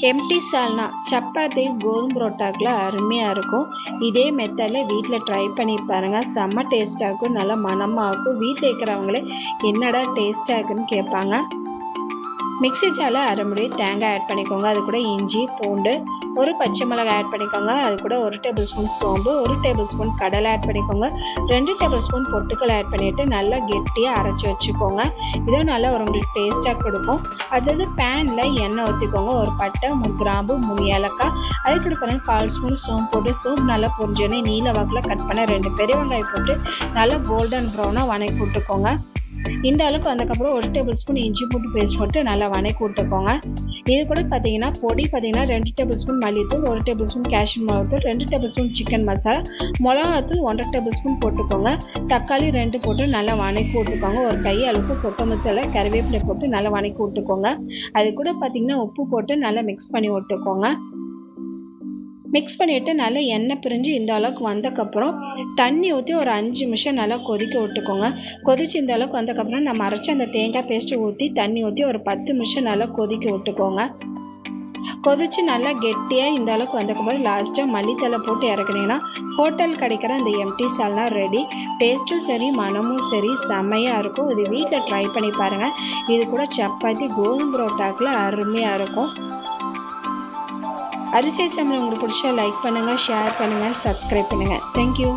Empty சால்னா சப்பாத்தி கோதுமை புரோட்டாக்கெலாம் அருமையாக இருக்கும். இதே மெத்தடில் வீட்டில் ட்ரை பண்ணி பாருங்கள். செம்ம டேஸ்ட்டாக இருக்கும், நல்லா மணமாக இருக்கும். வீட்டில் இருக்கிறவங்களே என்னடா டேஸ்ட்டாக இருக்குன்னு கேட்பாங்க. மிக்ஸி ஜாரில் அரை முடி தேங்காய் ஆட் பண்ணிக்கோங்க. அது கூட இஞ்சி பூண்டு ஒரு பச்சை மிளகாய் ஆட் பண்ணிக்கோங்க. அது கூட 1 டேபிள் ஸ்பூன் சோம்பு 1 டேபிள் ஸ்பூன் கடலை ஆட் பண்ணிக்கோங்க. 2 டேபிள் ஸ்பூன் பொட்டுக்கடலை ஆட் பண்ணிவிட்டு நல்லா கெட்டியாக அரைச்சி வச்சுக்கோங்க. இதுவும் நல்லா உங்களுக்கு டேஸ்ட்டாக கொடுக்கும். அடுத்தது பேனில் எண்ணெய் ஊற்றிக்கோங்க. ஒரு பட்டை 3 கிராம்பு 3 ஏலக்காய், அது கூட பாருங்கள் 1/4 ஸ்பூன் சோம்பு போட்டு சோம்பு நல்லா பொரிஞ்சோடனே நீல வாக்கில் கட் பண்ண 2 பெரிய வெங்காயம் போட்டு நல்லா கோல்டன் ப்ரௌனாக வணக்கி விட்டுக்கோங்க. இந்த அளவுக்கு வந்ததுக்கப்புறம் 1 டேபிள் ஸ்பூன் இஞ்சி பூண்டு பேஸ்ட் போட்டு நல்லா வணக்கி விட்டுக்கோங்க. இது கூட பார்த்தீங்கன்னா பொடி பார்த்தீங்கன்னா 2 டேபிள் ஸ்பூன் மல்லித்தூள் 1 டேபிள் ஸ்பூன் காஷ்மீர் மிளகாத்தூள் 2 டேபிள் ஸ்பூன் சிக்கன் மசாலா மிளகாத்தூள் 1/2 டேபிள் ஸ்பூன் போட்டுக்கோங்க. தக்காளி 2 போட்டு நல்லா வணக்கி விட்டுக்கோங்க. ஒரு கை அளவுக்கு கொத்தமல்லி தழை கறிவேப்பிலை போட்டு நல்லா வணக்கி விட்டுக்கோங்க. அது கூட பார்த்தீங்கன்னா உப்பு போட்டு நல்லா மிக்ஸ் பண்ணி விட்டுக்கோங்க. மிக்ஸ் பண்ணிவிட்டு நல்லா எண்ணெய் பிரிஞ்சு இந்த அளவுக்கு வந்ததுக்கப்புறம் தண்ணி ஊற்றி ஒரு 5 நிமிஷம் நல்லா கொதிக்க விட்டுக்கோங்க. கொதித்து இந்த அளவுக்கு வந்ததுக்கப்புறம் நம்ம அரைச்சி அந்த தேங்காய் பேஸ்ட்டு ஊற்றி தண்ணி ஊற்றி ஒரு 10 நிமிஷம் நல்லா கொதிக்க விட்டுக்கோங்க. கொதித்து நல்லா கெட்டியாக இந்த அளவுக்கு வந்ததுக்கப்புறம் லாஸ்ட்டாக மல்லித்தலை போட்டு இறக்குனீங்கன்னா ஹோட்டல் கிடைக்கிற அந்த எம்டி சால்னா ரெடி. டேஸ்ட்டும் சரி மனமும் சரி செம்மையாக இருக்கும். இது வீட்டில் ட்ரை பண்ணி பாருங்கள். இது கூட சப்பாத்தி கோதுமை புரோட்டாக்கில் அருமையாக இருக்கும். அரிசி சமையல் உங்களுக்கு பிடிச்சா லைக் பண்ணுங்கள், ஷேர் பண்ணுங்கள், சப்ஸ்கிரைப் பண்ணுங்கள். தேங்க்யூ.